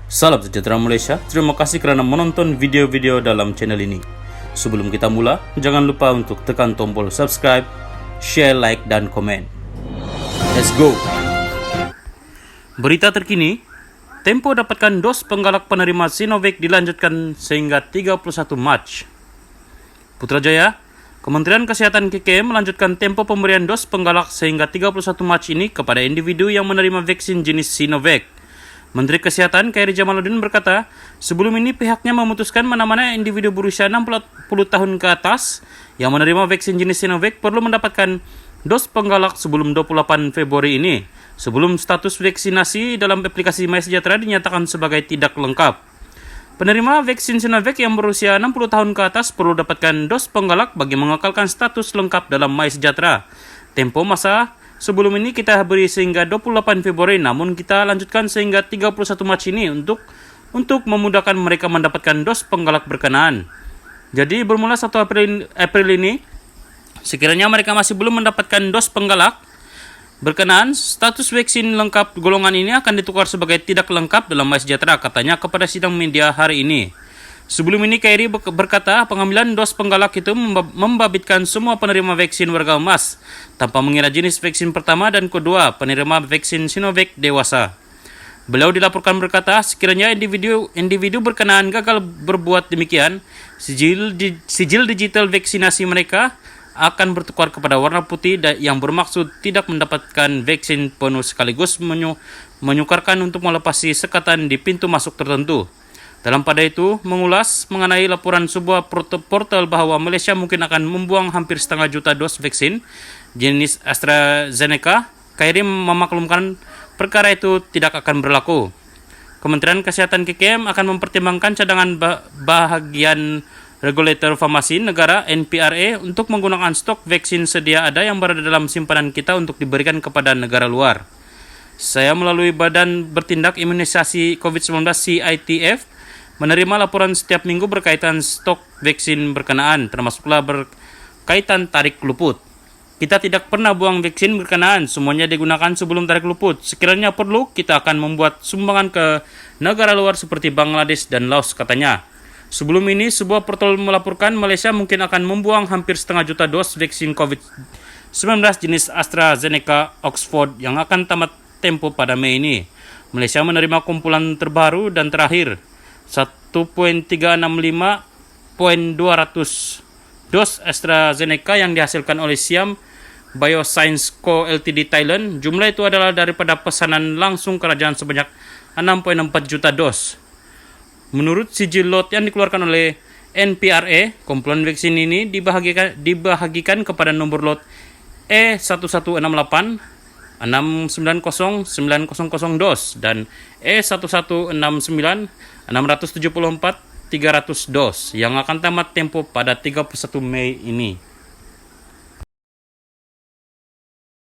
Salam sejahtera Malaysia, terima kasih kerana menonton video-video dalam channel ini. Sebelum kita mula, jangan lupa untuk tekan tombol subscribe, share, like, dan komen. Let's go! Berita terkini, Tempo dapatkan dos penggalak penerima Sinovac dilanjutkan sehingga 31 Mac. Putrajaya, Kementerian Kesihatan KKM melanjutkan tempo pemberian dos penggalak sehingga 31 Mac ini kepada individu yang menerima vaksin jenis Sinovac. Menteri Kesihatan Khairy Jamaluddin berkata, sebelum ini pihaknya memutuskan mana-mana individu berusia 60 tahun ke atas yang menerima vaksin jenis Sinovac perlu mendapatkan dos penggalak sebelum 28 Februari ini, sebelum status vaksinasi dalam aplikasi MySejahtera dinyatakan sebagai tidak lengkap. Penerima vaksin Sinovac yang berusia 60 tahun ke atas perlu dapatkan dos penggalak bagi mengekalkan status lengkap dalam MySejahtera. Tempo masa sebelum ini kita beri sehingga 28 Februari, namun kita lanjutkan sehingga 31 Mac ini untuk memudahkan mereka mendapatkan dos penggalak berkenaan. Jadi bermula 1 April ini, sekiranya mereka masih belum mendapatkan dos penggalak berkenaan, status vaksin lengkap golongan ini akan ditukar sebagai tidak lengkap dalam MySejahtera, katanya kepada sidang media hari ini. Sebelum ini Khairy berkata pengambilan dos penggalak itu membabitkan semua penerima vaksin warga emas tanpa mengira jenis vaksin pertama dan kedua penerima vaksin Sinovac dewasa. Beliau dilaporkan berkata sekiranya individu berkenaan gagal berbuat demikian, sijil digital vaksinasi mereka akan bertukar kepada warna putih yang bermaksud tidak mendapatkan vaksin penuh sekaligus menyukarkan untuk melepasi sekatan di pintu masuk tertentu. Dalam pada itu, mengulas mengenai laporan sebuah portal bahwa Malaysia mungkin akan membuang hampir 500,000 dos vaksin jenis AstraZeneca, Khairy memaklumkan perkara itu tidak akan berlaku. Kementerian Kesihatan KKM akan mempertimbangkan cadangan bahagian regulator farmasi negara NPRA untuk menggunakan stok vaksin sedia ada yang berada dalam simpanan kita untuk diberikan kepada negara luar. Saya melalui Badan Bertindak Imunisasi COVID-19 CITF menerima laporan setiap minggu berkaitan stok vaksin berkenaan, termasuklah berkaitan tarik luput. Kita tidak pernah buang vaksin berkenaan, semuanya digunakan sebelum tarik luput. Sekiranya perlu, kita akan membuat sumbangan ke negara luar seperti Bangladesh dan Laos, katanya. Sebelum ini, sebuah portal melaporkan Malaysia mungkin akan membuang hampir 500,000 dos vaksin COVID-19 jenis AstraZeneca Oxford yang akan tamat tempo pada Mei ini. Malaysia menerima kumpulan terbaru dan terakhir 1.365.200 dos AstraZeneca yang dihasilkan oleh Siam Bioscience Co Ltd Thailand. Jumlah itu adalah daripada pesanan langsung kerajaan sebanyak 6.4 juta dos. Menurut sijil lot yang dikeluarkan oleh NPRA, kumpulan vaksin ini dibahagikan kepada nomor lot E1168 690 dos dan E1169 674 300 dos yang akan tamat tempo pada 31 Mei ini.